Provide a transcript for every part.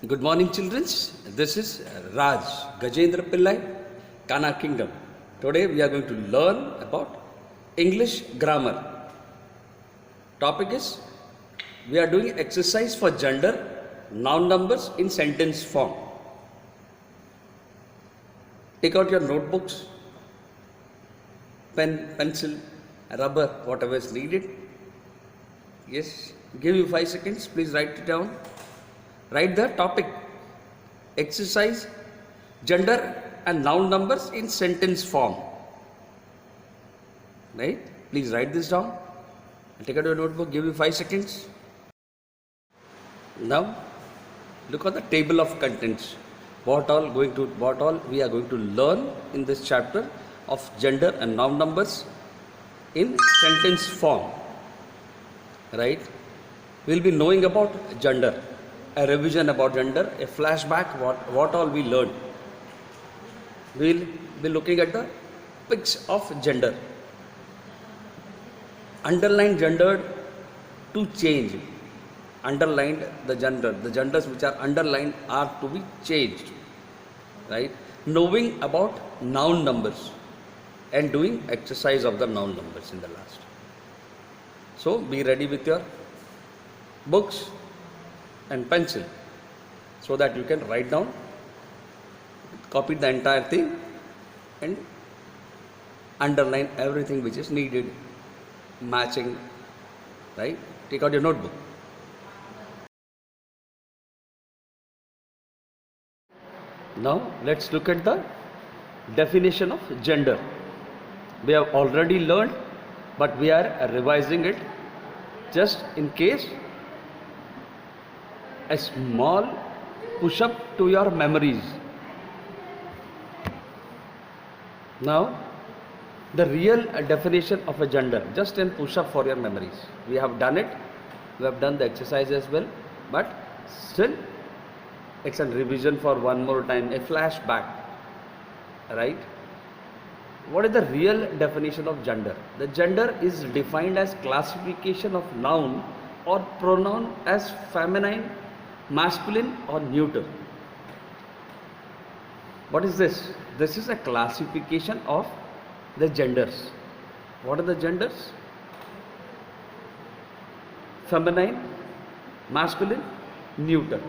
Good morning, children. This is Raj Gajendra Pillai, Kana Kingdom. Today we are going to learn about English grammar. Topic is we are doing exercise for gender, noun numbers in sentence form. Take out your notebooks, pen, pencil, rubber, whatever is needed. Yes, give you 5 seconds. Please write it down. Write the topic, exercise, gender and noun numbers in sentence form. Right? Please write this down. Take out your notebook, give you 5 seconds. Now, look at the table of contents. What all we are going to learn in this chapter of gender and noun numbers in sentence form. Right? We'll be knowing about gender, a revision about gender, a flashback, what all we learned. We'll be looking at the pics of gender. Underline gendered to change. Underlined the gender. The genders which are underlined are to be changed. Right? Knowing about noun numbers and doing exercise of the noun numbers in the last. So be ready with your books and pencil so that you can write down, copy the entire thing and underline everything which is needed, matching, right? Take out your notebook. Now let's look at the definition of gender. We have already learned, but we are revising it just in case. A small push-up to your memories. Now, the real definition of a gender, just a push-up for your memories. We have done it, we have done the exercise as well, but still it's a revision for one more time, a flashback, right? What is the real definition of gender? The gender is defined as classification of noun or pronoun as feminine, masculine or neuter. What is this? This is a classification of the genders. What are the genders? Feminine, masculine, neuter.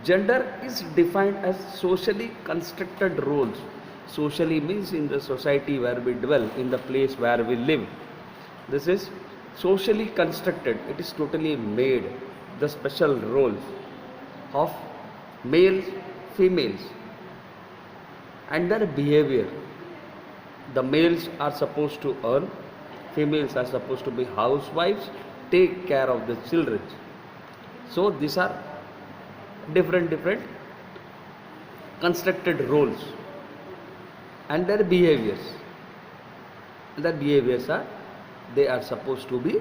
Gender is defined as socially constructed roles. Socially means in the society where we dwell, in the place where we live. This is socially constructed. It is totally made. The special roles of males, females and their behavior. The males are supposed to earn, females are supposed to be housewives, take care of the children. So these are different constructed roles and their behaviors. Their behaviors are, they are supposed to be,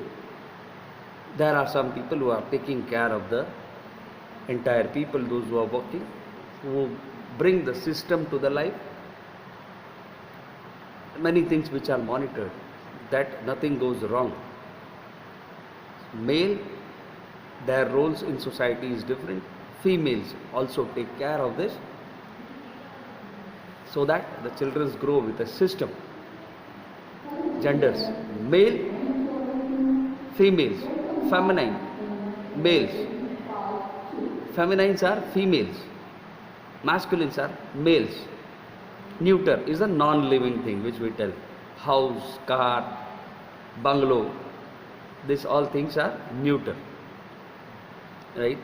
there are some people who are taking care of the entire people, those who are working, who bring the system to the life. Many things which are monitored, that nothing goes wrong. Male, their roles in society is different. Females also take care of this so that the children grow with a system. Genders, male, females, feminine, males. Feminines are females, masculines are males. Neuter is a non-living thing which we tell. House, car, bungalow, these all things are neuter. Right?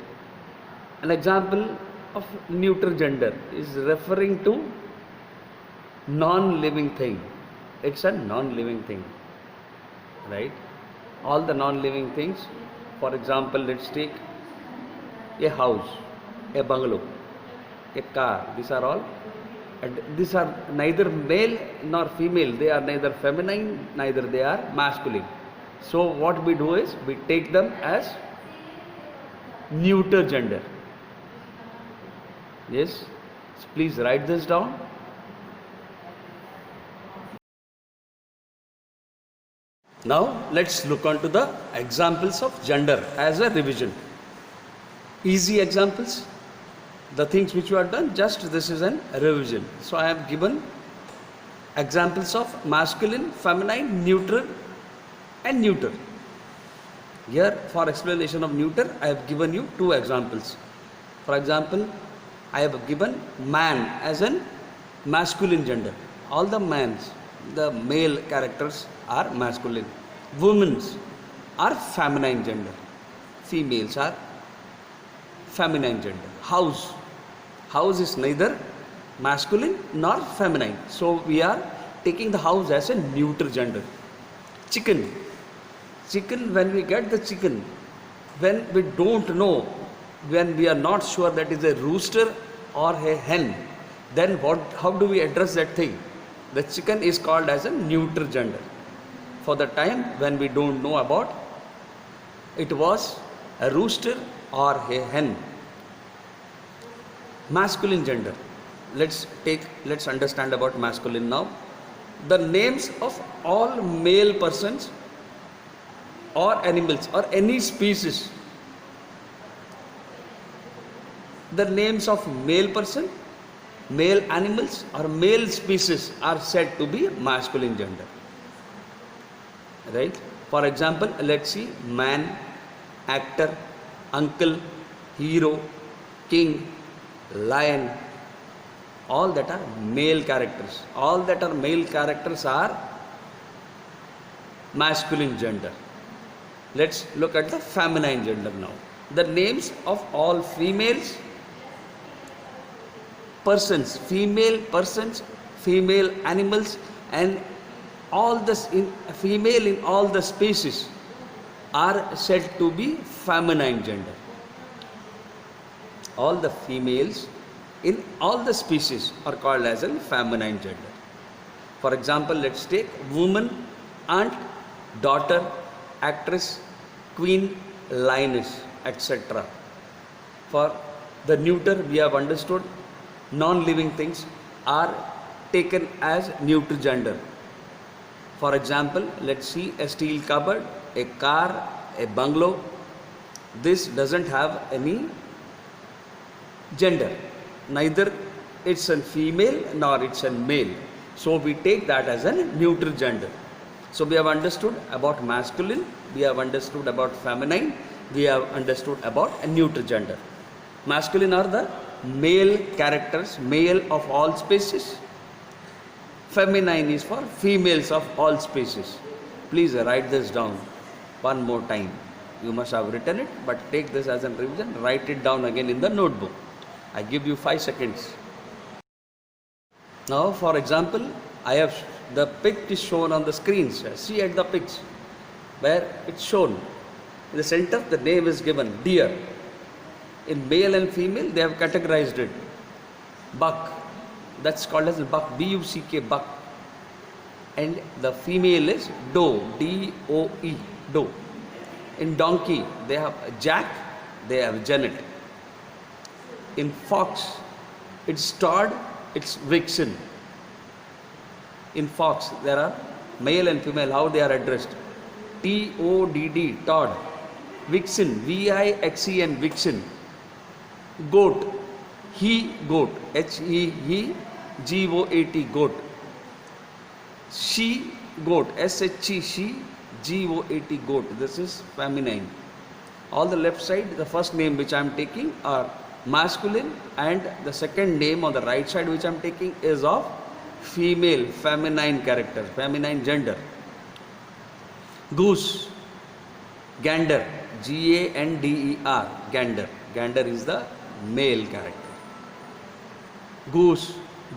An example of neuter gender is referring to non-living thing. It's a non-living thing. Right? All the non-living things, for example, let's take a house, a bungalow, a car. These are all, and these are neither male nor female. They are neither feminine, neither they are masculine. So what we do is we take them as neuter gender. Yes, please write this down. Now let's look on to the examples of gender as a revision. Easy examples, the things which you have done, just this is an revision. So I have given examples of masculine, feminine, neuter and neuter. Here for explanation of neuter, I have given you two examples. For example, I have given man as an masculine gender. All the mans, the male characters are masculine. Women's are feminine gender. Females are feminine gender. House. House is neither masculine nor feminine. So we are taking the house as a neuter gender. Chicken. Chicken, when we get the chicken, when we don't know, when we are not sure that is a rooster or a hen, then how do we address that thing? The chicken is called as a neuter gender. For the time when we don't know about it was a rooster or a hen. Masculine gender. Let's understand about masculine now. The names of all male persons or animals or any species. The names of male person, male animals or male species are said to be masculine gender. Right? For example, let's see: man, actor, uncle, hero, king, lion. All that are male characters. All that are male characters are masculine gender. Let's look at the feminine gender now. The names of all females, persons, female animals, and all this female in all the species are said to be feminine gender. All the females in all the species are called as a feminine gender. For example, let's take woman, aunt, daughter, actress, queen, lioness, etc. For the neuter, we have understood non-living things are taken as neuter gender. For example, let's see: a steel cupboard, a car, a bungalow. This doesn't have any gender. Neither it's a female nor it's a male. So we take that as a neuter gender. So we have understood about masculine, we have understood about feminine, we have understood about a neuter gender. Masculine are the male characters, male of all species. Feminine is for females of all species. Please write this down one more time. You must have written it, but take this as a revision. Write it down again in the notebook. I give you 5 seconds. Now, for example, I have the pig is shown on the screens. See at the pigs where it's shown. In the center, the name is given deer. In male and female, they have categorized it. Buck, that's called as buck, B-U-C-K, buck. And the female is doe, D-O-E, doe. In donkey, they have Jack, they have Janet. In fox, it's Todd, it's Vixen. In fox, there are male and female, how they are addressed. T-O-D-D, Todd. Vixen, V-I-X-E-N, Vixen. Goat, he, goat, H-E-G-O-A-T, goat. She, goat, S-H-E, she, G-O-A-T, goat. This is feminine. All the left side, the first name which I am taking are masculine, and the second name on the right side which I am taking is of female, feminine character, feminine gender. Goose, gander, G-A-N-D-E-R, gander. Gander is the male character. Goose,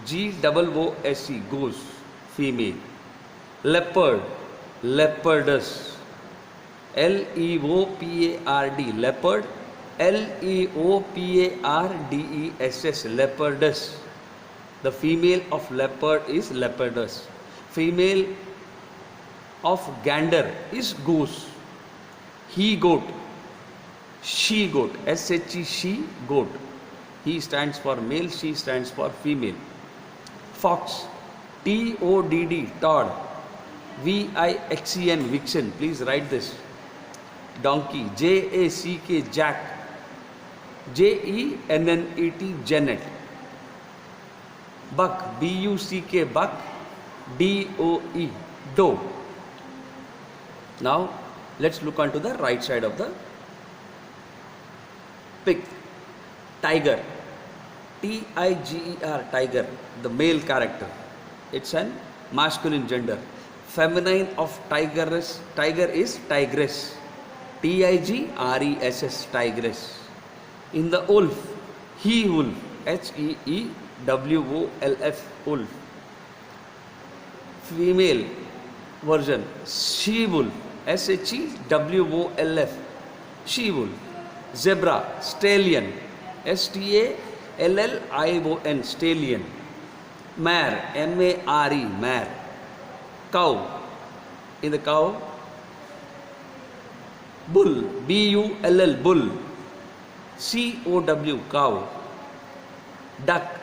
G-O-O-S-E, goose, female. Leopard, leopardess, L-E-O-P-A-R-D, leopard, L-E-O-P-A-R-D-E-S-S, leopardess. The female of leopard is leopardess. Female of gander is goose. He goat, she goat, S-H-E, she goat. He stands for male, she stands for female. Fox, T-O-D-D, Todd, V-I-X-E-N, Vixen. Please write this. Donkey, J-A-C-K, Jack. J-E-N-N-E-T, Janet. Buck, B-U-C-K, buck, D-O-E, doe. Now let's look onto the right side of the pic. Tiger, T-I-G-E-R, tiger, the male character. It's an masculine gender. Feminine of tiger is tigress, T-I-G-R-E-S-S, tigress. In the wolf, he-wolf, H-E-E-W-O-L-F, wolf. Female version, she-wolf, S-H-E-W-O-L-F, she-wolf. Zebra, stallion, S-T-A-L-L-I-O-N, stallion. Mare, M-A-R-E, mare. Cow, in the cow, bull, B-U-L-L, bull, C-O-W, cow. Duck,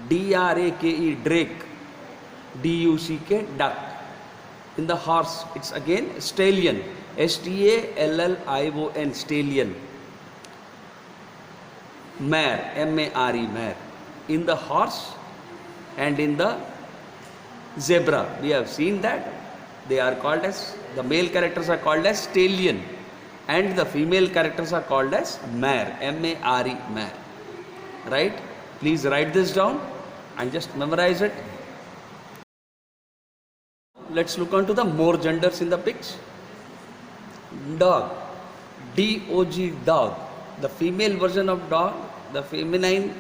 D-R-A-K-E, drake, D-U-C-K, duck. In the horse, it's again stallion, S-T-A-L-L-I-O-N, stallion. Mare, M-A-R-E, mare. In the horse and in the zebra, we have seen that they are called as, the male characters are called as stallion and the female characters are called as mare, M-A-R-E, mare. Right? Please write this down and just memorize it. Let's look on to the more genders in the pics. Dog, D-O-G, dog. The female version of dog, the feminine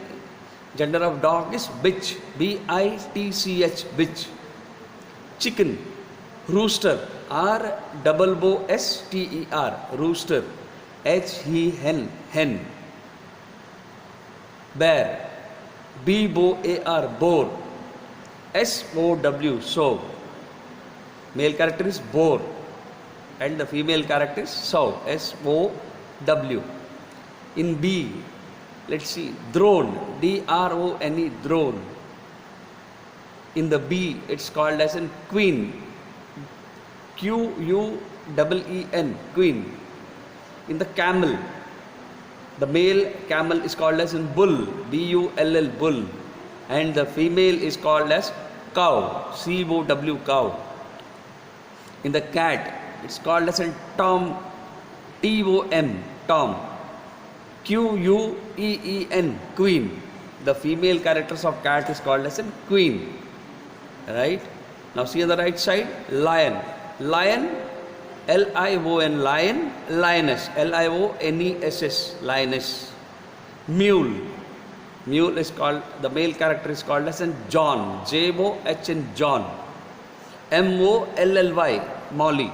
gender of dog is bitch, B-I-T-C-H, bitch. Chicken, rooster, R-O-O-S-T-E-R, rooster, H-E-Hen, hen. Bear, B-O-A-R, boar, S-O-W, sow. Male character is boar and the female character is sow, S-O-W. In B, let's see, drone, D-R-O-N-E, drone. In the B, it's called as a queen, Q-U-E-E-N, queen. In the camel, the male camel is called as in bull, B-U-L-L, bull. And the female is called as cow, C-O-W, cow. In the cat, it's called as in tom, T-O-M, tom. Q-U-E-E-N, queen. The female characters of cat is called as a queen. Right? Now see on the right side, lion. Lion, L-I-O-N, lion, lioness, L-I-O-N-E-S-S, lioness. Mule. Mule is called, the male character is called as in John, J-O-H-N, John. M-O-L-L-Y, Molly.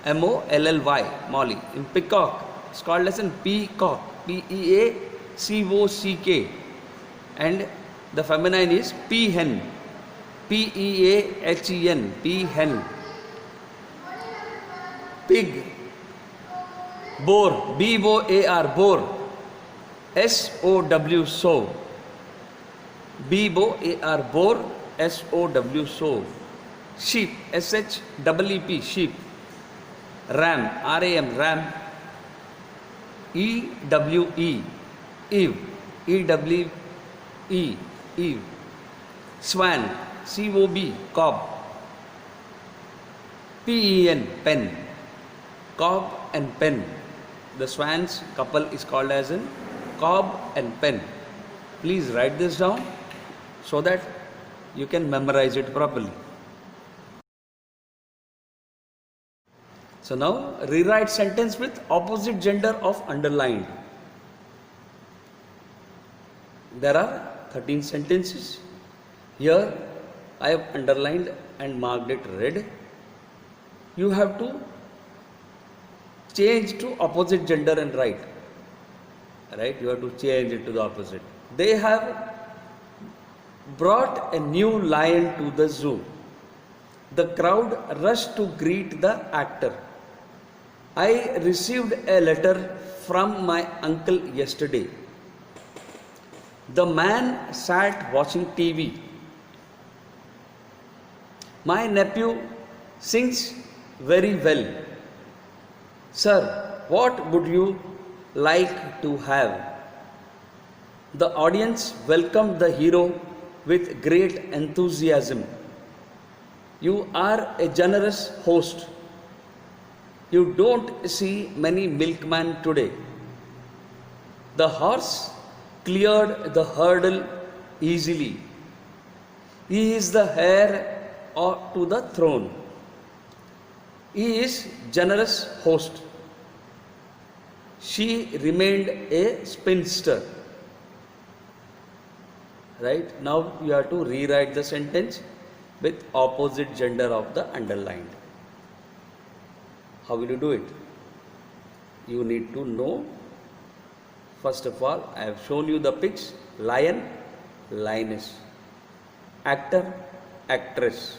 M-O-L-L-Y, Molly. In peacock, it's called as in peacock, P-E-A-C-O-C-K. And the feminine is peahen, P-E-A-H-E-N, peahen. Pig, boar, B-O-A-R, boar, S-O-W, sow. B-O-A-R, boar, S-O-W, sow. Sheep, S-H-E-E-P, sheep. Ram, R-A-M, ram. E-W-E, Eve, E-W-E, Eve. Swan, C-O-B, cob. P-E-N, pen. Cob and pen. The swans couple is called as in cob and pen. Please write this down so that you can memorize it properly. So now rewrite sentence with opposite gender of underlined. There are 13 sentences. Here I have underlined and marked it red. You have to change to opposite gender and write. Right? You have to change it to the opposite. They have brought a new lion to the zoo. The crowd rushed to greet the actor. I received a letter from my uncle yesterday. The man sat watching TV. My nephew sings very well. Sir, what would you like to have? The audience welcomed the hero with great enthusiasm. You are a generous host. You don't see many milkmen today. The horse cleared the hurdle easily. He is the heir to the throne. He is generous host. She remained a spinster. Right? Now you have to rewrite the sentence with opposite gender of the underlined. How will you do it? You need to know. First of all, I have shown you the pics. Lion, lioness. Actor, actress.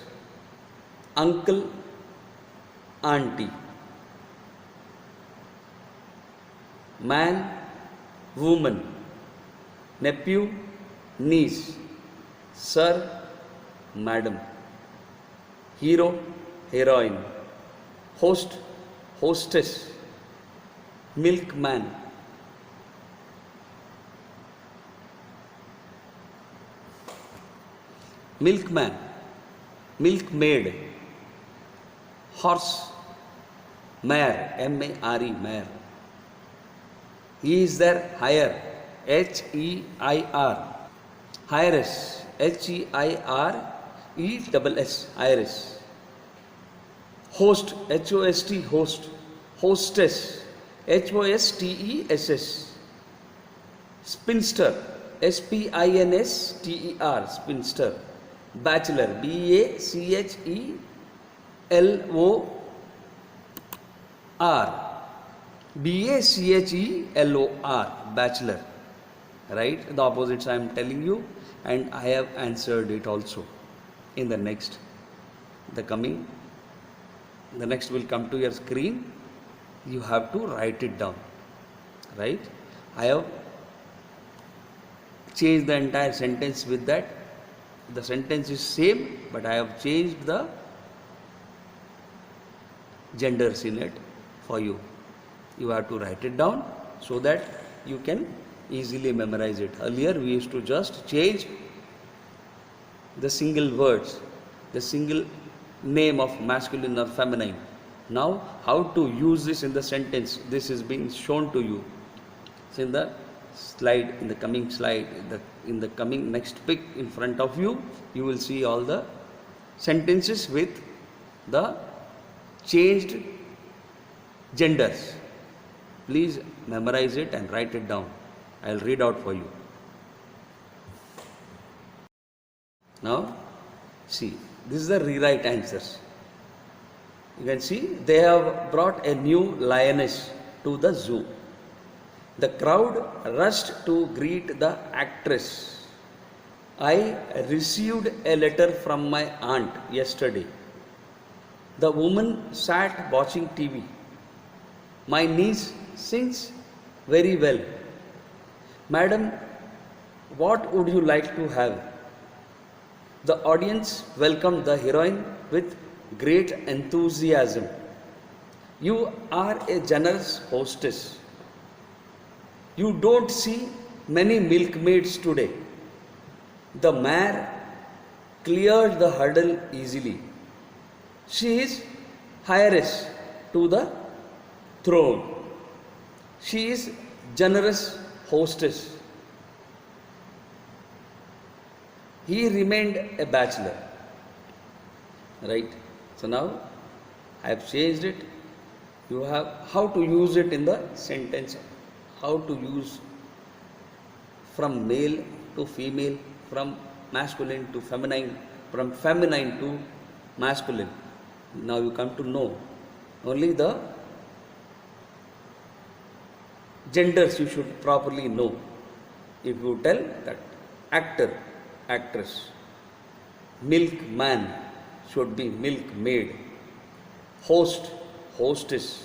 Uncle, auntie. Man, woman. Nephew, niece. Sir, madam. Hero, heroine. Host, hostess. Milkman. Milkman, milkmaid, horse, mare, M-A-R-E, mare. He is their hire, H-E-I-R, heiress, H-E-I-R-E-S-S, heiress. Host, H-O-S-T, host, hostess, H-O-S-T-E-S-S. Spinster, S-P-I-N-S-T-E-R, spinster. Bachelor, B-A-C-H-E-L-O-R, B-A-C-H-E-L-O-R, bachelor. Right? The opposites I am telling you, and I have answered it also. In the next, the next will come to your screen. You have to write it down. Right? I have changed the entire sentence with that. The sentence is same, but I have changed the genders in it for you. You have to write it down so that you can easily memorize it. Earlier we used to just change the single words, the single name of masculine or feminine. Now how to use this in the sentence, this is being shown to you. It's in the slide, in the coming slide, in the coming next pic in front of you, you will see all the sentences with the changed genders. Please memorize it and write it down. I will read out for you. Now, see, this is the rewrite answers. You can see they have brought a new lioness to the zoo. The crowd rushed to greet the actress. I received a letter from my aunt yesterday. The woman sat watching TV. My niece sings very well. Madam, what would you like to have? The audience welcomed the heroine with great enthusiasm. You are a generous hostess. You don't see many milkmaids today. The mare cleared the hurdle easily. She is heiress to the throne. She is generous hostess. He remained a bachelor. Right? So now I have changed it. You have how to use it in the sentence. How to use from male to female, from masculine to feminine, from feminine to masculine. Now you come to know only the genders you should properly know. If you tell that actor, actress, milkman should be milkmaid, host, hostess.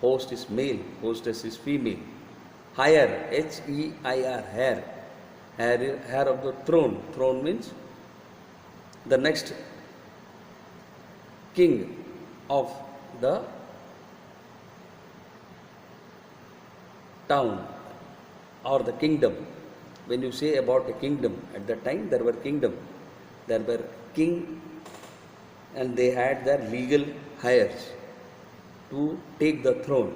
Host is male, hostess is female. Hire, H-E-I-R, heir of the throne. Throne means the next king of the town or the kingdom. When you say about a kingdom, at that time there were kingdom, there were king, and they had their legal heirs to take the throne.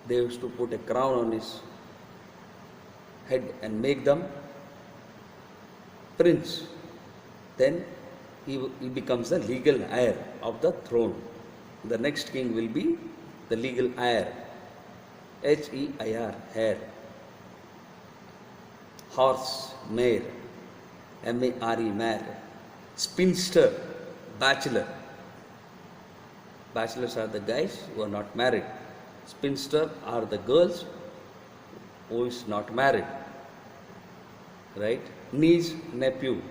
They used to put a crown on his head and make them prince. Then he becomes the legal heir of the throne. The next king will be the legal heir. H-E-I-R, heir. Horse, mare. M-A-R-E, mare. Spinster, bachelor. Bachelors are the guys who are not married. Spinster are the girls who is not married. Right? Niece, nephew.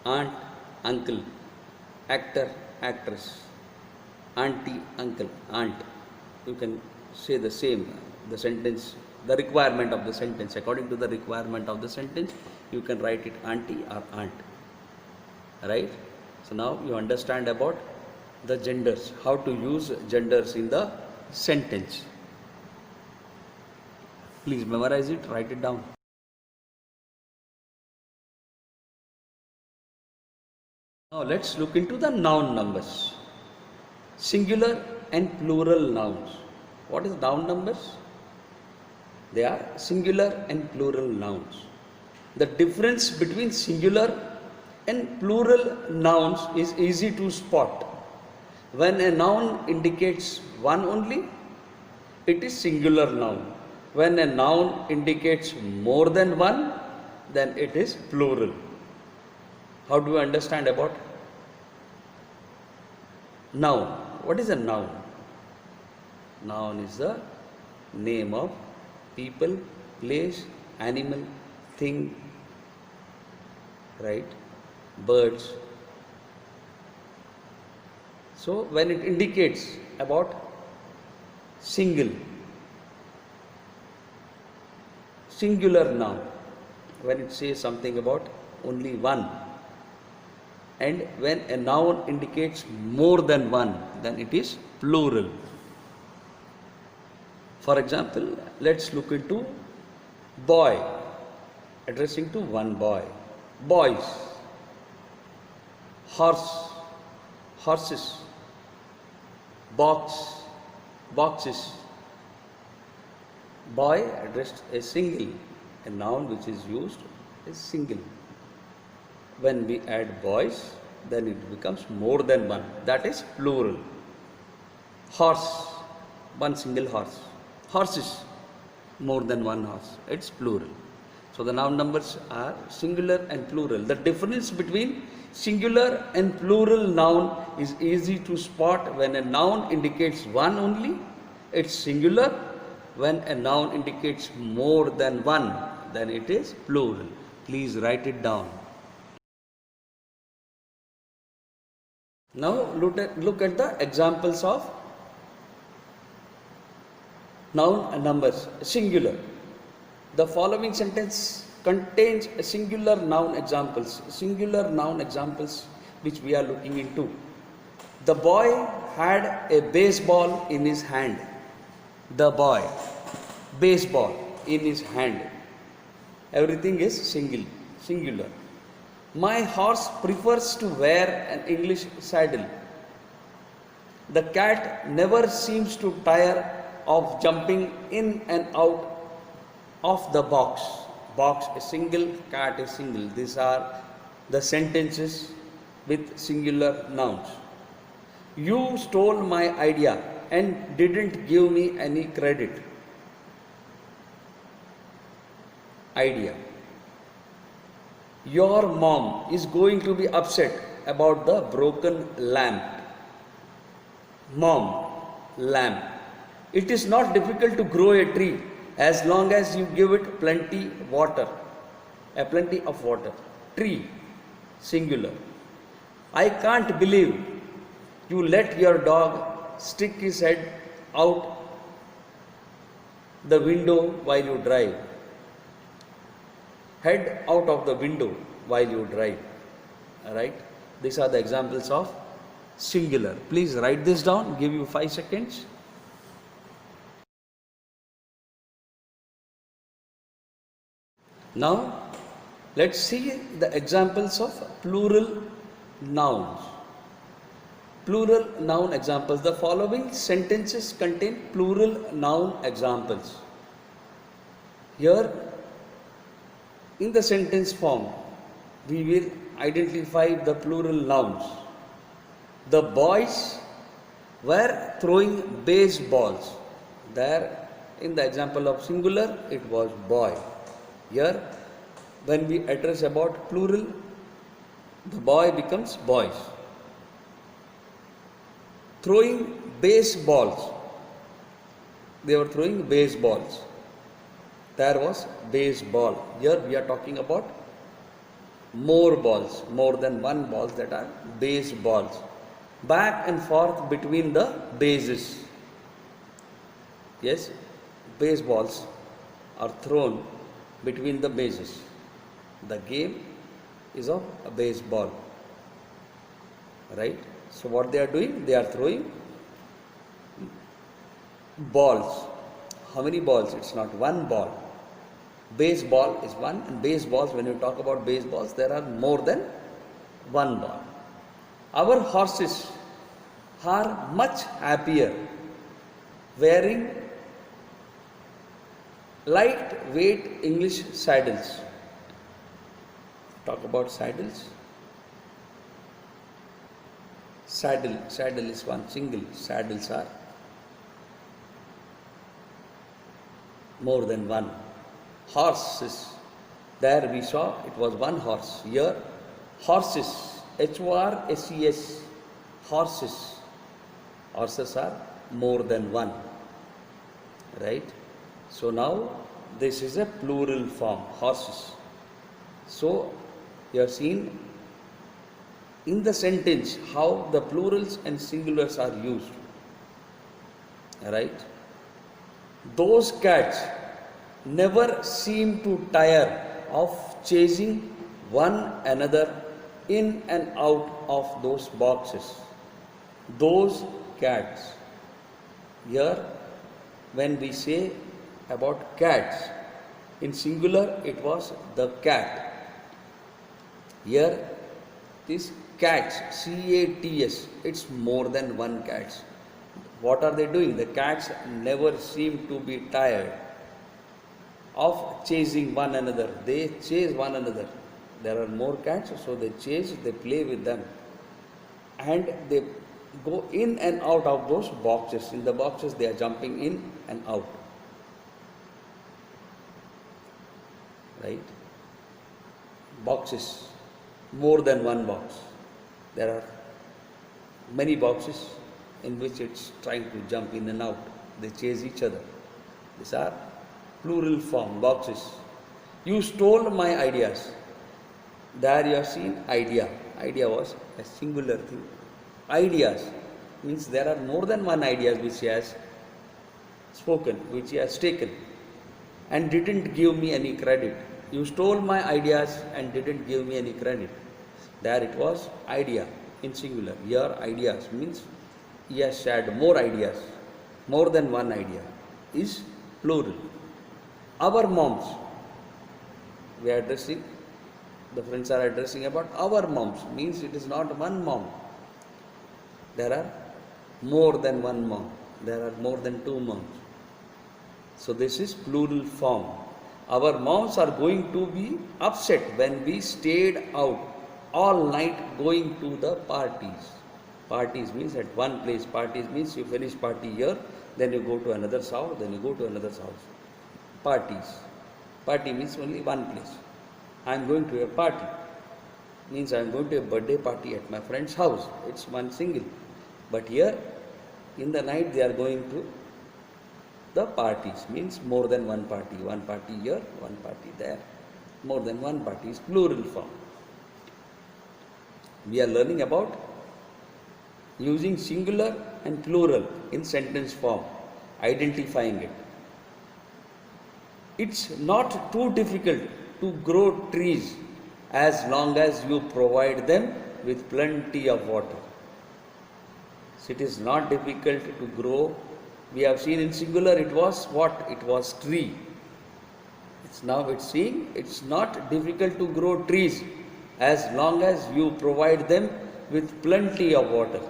Aunt, uncle. Actor, actress. Auntie, uncle, aunt. You can say the same. The sentence, the requirement of the sentence. According to the requirement of the sentence, you can write it auntie or aunt. Right? So now you understand about the genders, how to use genders in the sentence. Please memorize it, write it down. Now let's look into the noun numbers. Singular and plural nouns. What is noun numbers? They are singular and plural nouns. The difference between singular and plural nouns is easy to spot. When a noun indicates one only, it is singular noun. When a noun indicates more than one, then it is plural. How do you understand about noun? What is a noun? Noun is the name of people, place, animal, thing, right? Birds. So when it indicates about singular noun, when it says something about only one, and when a noun indicates more than one, then it is plural. For example, let's look into boy, addressing to one boy. Boys, horse, horses, box, boxes. Boy addressed a single, a noun which is used is single. When we add boys, then it becomes more than one, that is plural. Horse, one single horse. Horses, more than one horse, it's plural. So the noun numbers are singular and plural. The difference between singular and plural noun is easy to spot. When a noun indicates one only, it's singular. When a noun indicates more than one, then it is plural. Please write it down. Now look at the examples of noun and numbers. Singular. The following sentence contains a singular noun examples. Singular noun examples which we are looking into. The boy had a baseball in his hand. The boy, baseball in his hand. Everything is singular. My horse prefers to wear an English saddle. The cat never seems to tire of jumping in and out of the box. Box is single, cat is single. These are the sentences with singular nouns. You stole my idea and didn't give me any credit. Idea. Your mom is going to be upset about the broken lamp. Mom, lamp. It is not difficult to grow a tree as long as you give it plenty of water. Tree, singular. I can't believe you let your dog stick his head out the window while you drive. Head out of the window while you drive. Alright? These are the examples of singular. Please write this down. Give you 5 seconds. Now, let's see the examples of plural nouns. Plural noun examples. The following sentences contain plural noun examples. Here, in the sentence form, we will identify the plural nouns. The boys were throwing baseballs. There, in the example of singular, it was boy. Here, when we address about plural, the boy becomes boys. Throwing baseballs. They were throwing baseballs. There was baseball. Here we are talking about more balls, more than one balls, that are baseballs. Back and forth between the bases. Yes, baseballs are thrown between the bases. The game is of a baseball. Right? So what they are doing? They are throwing balls. How many balls? It's not one ball. Baseball is one, and baseballs, when you talk about baseballs, there are more than one ball. Our horses are much happier wearing lightweight English saddles. Talk about saddles. Saddle is one single. Saddles are more than one. Horses. There we saw it was one horse. Here, horses. HORSES. Horses. Horses are more than one. Right? So now this is a plural form. Horses. So you have seen in the sentence how the plurals and singulars are used. Right? Those cats never seem to tire of chasing one another in and out of those boxes. Those cats. Here, when we say about cats, in singular it was the cat. Here, this cats, CATS, it's more than one cats. What are they doing? The cats never seem to be tired of chasing one another. They chase one another. There are more cats, so they chase, they play with them. And they go in and out of those boxes. In the boxes, they are jumping in and out. Right? Boxes. More than one box. There are many boxes in which it's trying to jump in and out. They chase each other. These are plural form, boxes. You stole my ideas. There you have seen idea. Idea was a singular thing. Ideas means there are more than one ideas which he has spoken, which he has taken, and didn't give me any credit. You stole my ideas and didn't give me any credit. There it was idea in singular. Here ideas means he has shared more ideas, more than one idea, is plural. Our moms, we are addressing, the friends are addressing about our moms, means it is not one mom. There are more than one mom. There are more than two moms. So this is plural form. Our moms are going to be upset when we stayed out all night going to the parties. Parties means at one place. Parties means you finish party here, then you go to another's house, then you go to another's house. Parties. Party means only one place. I am going to a party. Means I am going to a birthday party at my friend's house. It's one single. But here, in the night, they are going to the parties. Means more than one party. One party here, one party there. More than one party is plural form. We are learning about using singular and plural in sentence form, identifying it. It's not too difficult to grow trees as long as you provide them with plenty of water. So it is not difficult to grow. We have seen in singular it was what? It was tree. Now it's saying it's not difficult to grow trees as long as you provide them with plenty of water.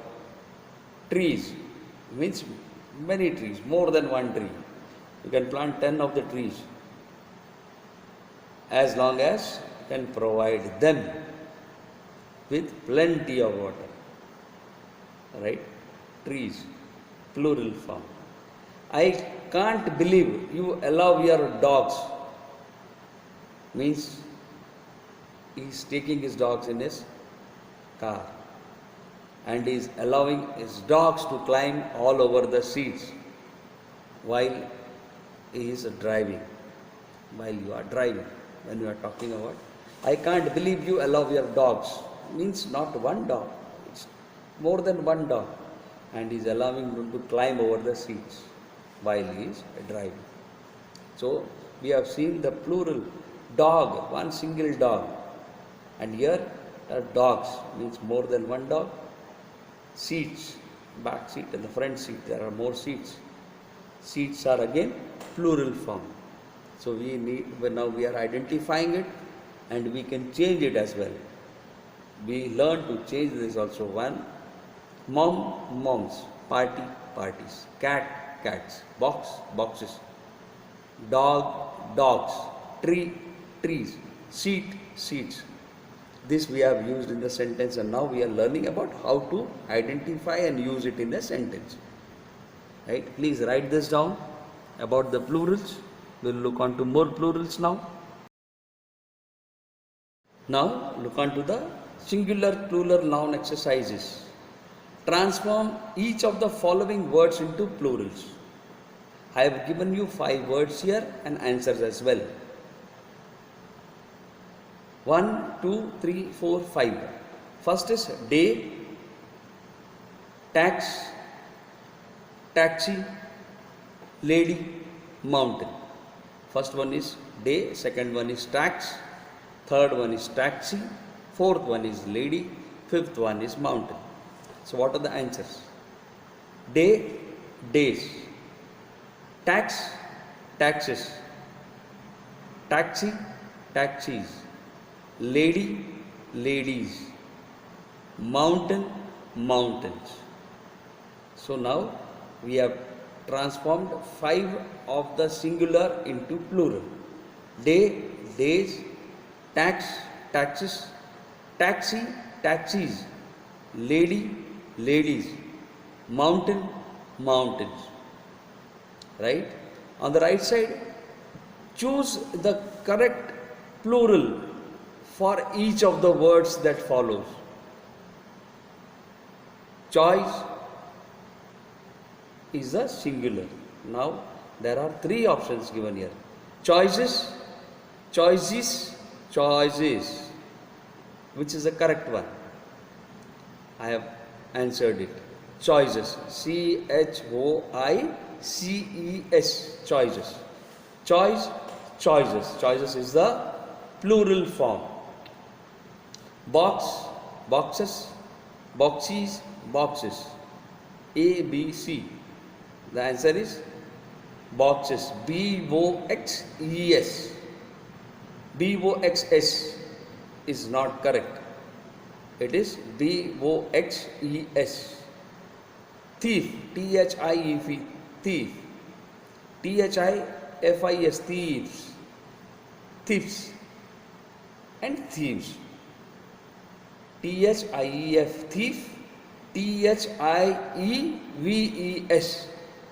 Trees means many trees, more than one tree. You can plant 10 of the trees as long as you can provide them with plenty of water. Right? Trees, plural form. I can't believe you allow your dogs. Means he's taking his dogs in his car and is allowing his dogs to climb all over the seats while he is driving. While you are driving, when you are talking about, I can't believe you allow your dogs, means not one dog, it's more than one dog, and is allowing them to climb over the seats while he is driving. So we have seen the plural dog, one single dog, and here dogs means more than one dog. Seats, back seat and the front seat, there are more seats. Seats are again plural form. So now we are identifying it and we can change it as well. We learn to change this also. One, mom, moms, party, parties, cat, cats, box, boxes, dog, dogs, tree, trees, seat, seats. This we have used in the sentence, and now we are learning about how to identify and use it in a sentence. Right? Please write this down about the plurals. We'll look on to more plurals now. Now look on to the singular plural noun exercises. Transform each of the following words into plurals. I have given you 5 words here and answers as well. 1, 2, 3, 4, 5. First is day, tax, taxi, lady, mountain. First one is day, second one is tax, third one is taxi, fourth one is lady, fifth one is mountain. So what are the answers? Day, days, tax, taxes, taxi, taxis, lady, ladies, mountain, mountains. So now we have transformed 5 of the singular into plural. Day, days, tax, taxes, taxi, taxis, lady, ladies, mountain, mountains. Right? On the right side, choose the correct plural for each of the words that follows. Choice is a singular. Now there are 3 options given here. Choices, choices, choices. Which is the correct one? I have answered it. Choices. CHOICES. Choices. Choice, choices. Choices is the plural form. Box, boxes, boxes, boxes. A, B, C. The answer is boxes. BOXES. BOXS is not correct. It is BOXES. Thief. THIEF. Thief. THIFIS. Thieves. Thieves. And thieves. THIEF. Thief. THIEVES.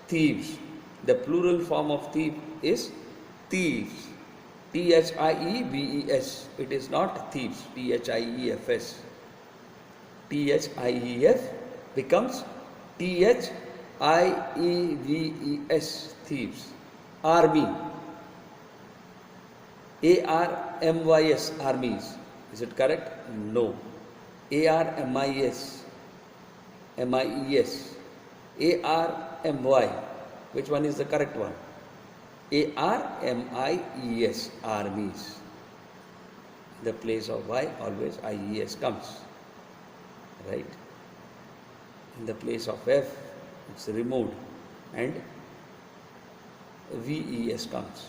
Thieves. The plural form of thief is thieves. THIEVES. It is not thieves. THIEFS. THIEF becomes THIEVES. Thieves. Army. ARMYS. Armies. Is it correct? No. ARMIS. MIES. ARMY. Which one is the correct one? ARMIES. Armies. In the place of Y, always IES comes. Right? In the place of F, it's removed and VES comes.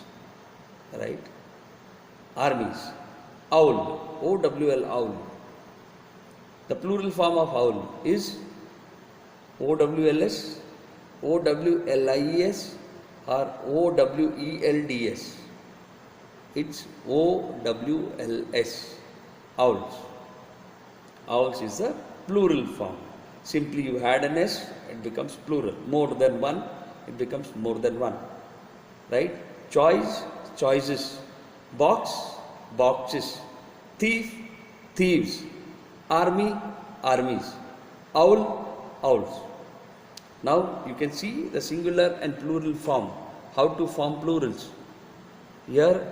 Right? armies. Owl, O-W-L, owl. The plural form of owl is O-W-L-S, O-W-L-I-E-S or O-W-E-L-D-S. It's O-W-L-S, owls. Owls is the plural form. Simply you add an S, it becomes plural. More than one, it becomes more than one. Right? Choice, choices. Box, boxes. Thief, thieves. Army, armies. Owl, owls. Now you can see the singular and plural form. How to form plurals. Here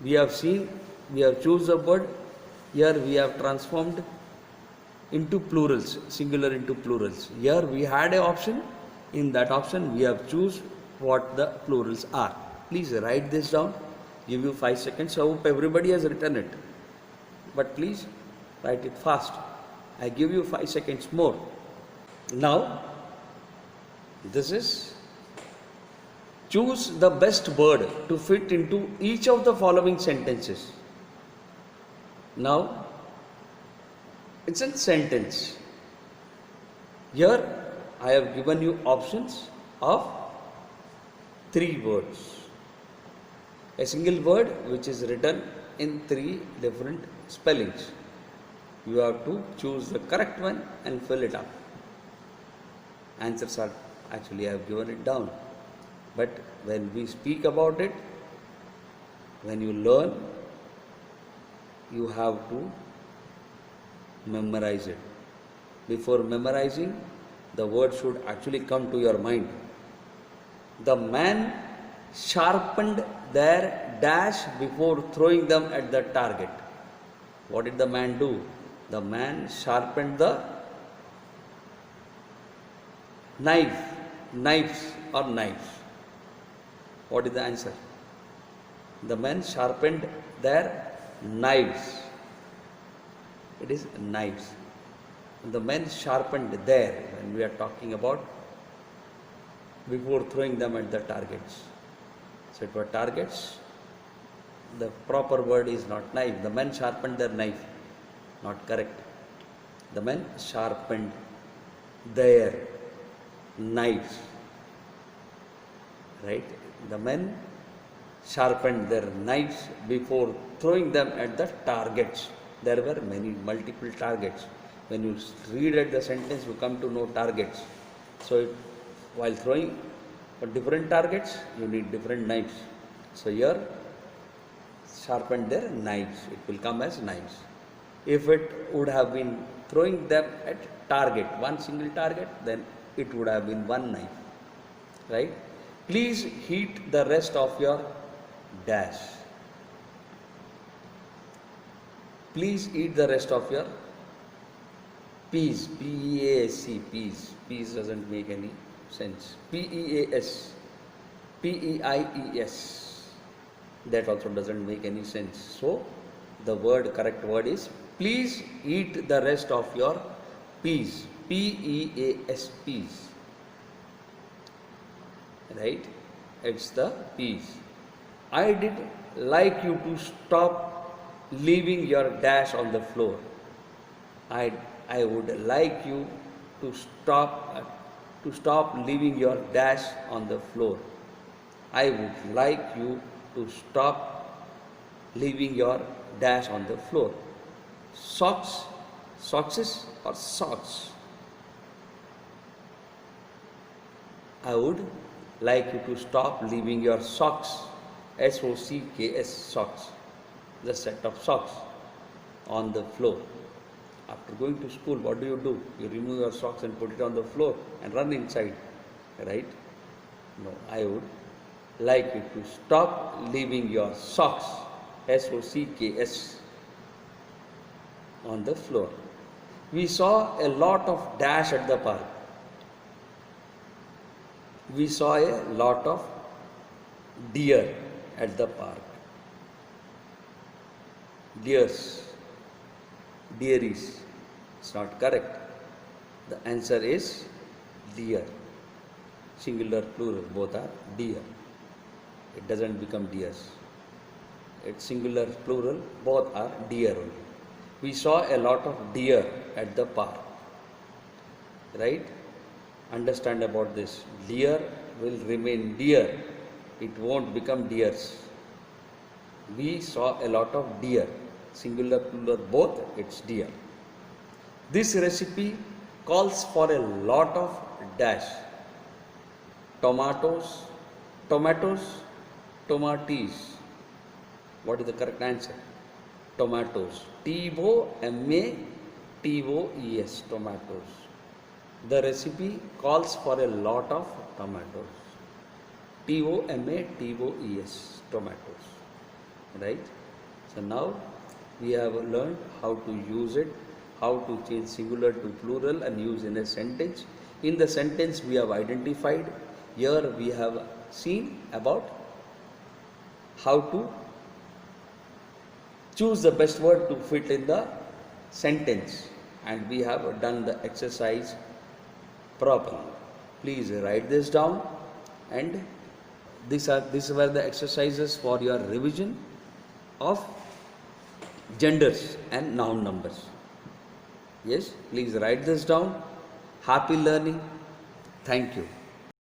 we have seen, we have chosen a word. Here we have transformed into plurals, singular into plurals. Here we had an option. In that option we have choose what the plurals are. Please write this down. Give you 5 seconds. I hope everybody has written it. But please write it fast. I give you 5 seconds more. Now, this is choose the best word to fit into each of the following sentences. Now, it's a sentence. Here, I have given you options of 3 words. A single word which is written in 3 different spellings. You have to choose the correct one and fill it up. Answers are actually I have given it down. But when we speak about it, when you learn, you have to memorize it. Before memorizing, the word should actually come to your mind. The man sharpened their dash before throwing them at the target. What did the man do? The man sharpened the knives. What is the answer? The men sharpened their knives. It is knives. The men sharpened their, when we are talking about before throwing them at the targets. So it were targets. The proper word is not knife. The men sharpened their knife. Not correct. The men sharpened their knives. Right? The men sharpened their knives before throwing them at the targets. There were multiple targets. When you read at the sentence, you come to know targets. So while throwing for different targets, you need different knives. So here, sharpened their knives. It will come as knives. If it would have been throwing them at target, one single target, then it would have been one knife. Right? Please heat the rest of your dash. Please eat the rest of your peas. P-E-A-S-C, peas. Peas doesn't make any sense. P-E-A-S. P-E-I-E-S. That also doesn't make any sense. So, the correct word is, please eat the rest of your peas. P-E-A-S, peas. Right? It's the peas. I did like you to stop leaving your dash on the floor. I would like you to stop leaving your dash on the floor. I would like you to stop leaving your dash on the floor. Socks, socks or socks. I would like you to stop leaving your socks. S-O-C-K-S, socks. The set of socks on the floor. After going to school, what do? You remove your socks and put it on the floor and run inside, right? No, I would like you to stop leaving your socks, S-O-C-K-S, on the floor. We saw a lot of dash at the park. We saw a lot of deer at the park. Deeries. It's not correct. The answer is deer. Singular, plural, both are deer. It doesn't become deers. it's singular, plural, both are deer only. We saw a lot of deer at the park, right? Understand about this. Deer will remain deer, it won't become deers. We saw a lot of deer, singular, plural, both, it's deer. This recipe calls for a lot of dash. Tomatoes, tomates. What is the correct answer? Tomatoes. T-O-M-A-T-O-E-S, tomatoes. The recipe calls for a lot of tomatoes. T-O-M-A-T-O-E-S, tomatoes. Right? So now we have learned how to use it, how to change singular to plural and use in a sentence. In the sentence we have identified, here we have seen about how to choose the best word to fit in the sentence, and we have done the exercise properly. Please write this down, and these were the exercises for your revision of genders and noun numbers. Yes, please write this down. Happy learning. Thank you.